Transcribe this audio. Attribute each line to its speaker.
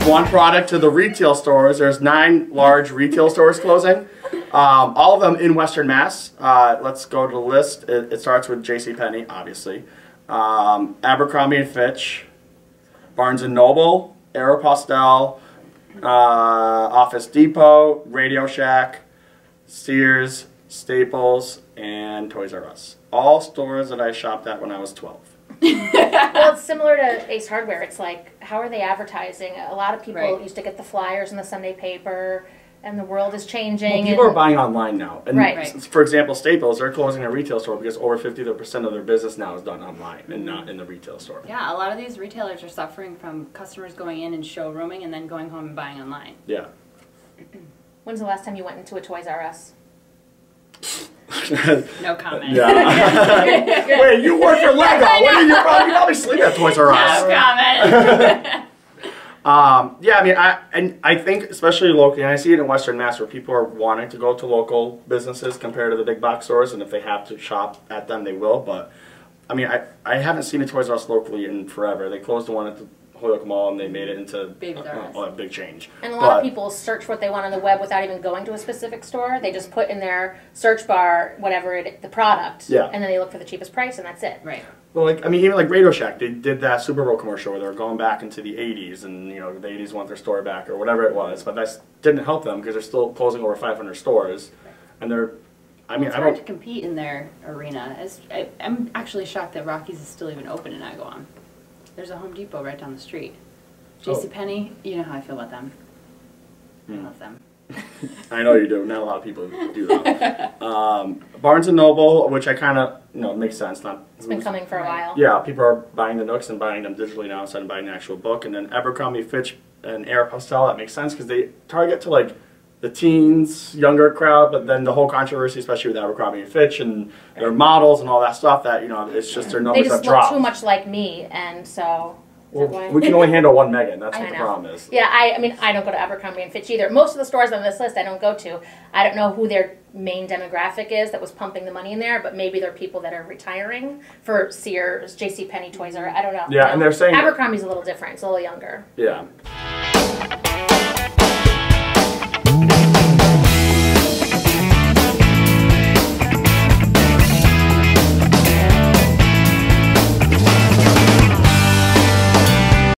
Speaker 1: one product to the retail stores. There's 9 large retail stores closing. All of them in Western Mass. Let's go to the list. It starts with J.C. Penney, obviously. Abercrombie & Fitch, Barnes & Noble, Aeropostale, Office Depot, RadioShack, Sears, Staples, and Toys R Us. All stores that I shopped at when I was 12.
Speaker 2: Well, it's similar to Ace Hardware. It's like, how are they advertising? A lot of people used to get the flyers in the Sunday paper, and the world is changing.
Speaker 1: Well, people are buying online now. And
Speaker 2: for
Speaker 1: example, Staples, they're closing a retail store because over 50% of their business now is done online and not in the retail store.
Speaker 3: Yeah, a lot of these retailers are suffering from customers going in and showrooming and then going home and buying online.
Speaker 1: Yeah.
Speaker 2: When's the last time you went into a Toys R Us?
Speaker 3: No comment.
Speaker 1: Yeah. Wait, you work for Lego. You probably sleep at Toys R Us.
Speaker 3: No comment.
Speaker 1: Yeah, I mean, I think especially locally, and I see it in Western Mass where people are wanting to go to local businesses compared to the big box stores, and if they have to shop at them, they will. But I mean, I haven't seen a Toys R Us locally in forever. They closed the one at the Holyoke Mall, and they made it into a big change.
Speaker 2: And a lot of people search what they want on the web without even going to a specific store. They just put in their search bar whatever the product, and then they look for the cheapest price, and that's it.
Speaker 3: Right.
Speaker 1: Well, like, I mean, even like RadioShack, they did that Super Bowl commercial where they were going back into the 80s, and, you know, the 80s want their store back, or whatever it was, but that didn't help them because they're still closing over 500 stores, and they're, I mean,
Speaker 3: it's hard to compete in their arena. I'm actually shocked that Rocky's is still even open in Agawam. There's a Home Depot right down the street. J.C. Penney, you know how I feel about them. I love them.
Speaker 1: I know you do. Not a lot of people do that. Barnes & Noble, which I kind of, you know, makes sense.
Speaker 2: It's been coming for a while.
Speaker 1: Yeah, people are buying the Nooks and buying them digitally now instead of buying the actual book. And then Abercrombie, Fitch, and Aeropostale, that makes sense because they target to, like, the teens, younger crowd, but then the whole controversy, especially with Abercrombie and Fitch and their models and all that stuff, that, you know, it's just their numbers have dropped.
Speaker 2: They just look too much like me, and so...
Speaker 1: Well, we can only handle one Megan. That's what the problem is.
Speaker 2: Yeah, I mean, I don't go to Abercrombie and Fitch either. Most of the stores on this list I don't go to. I don't know who their main demographic is that was pumping the money in there, but maybe they're people that are retiring for Sears, J.C. Penney, Toys R Us. I don't know.
Speaker 1: Yeah, and they're saying...
Speaker 2: Abercrombie's a little different. It's a little younger.
Speaker 1: Yeah.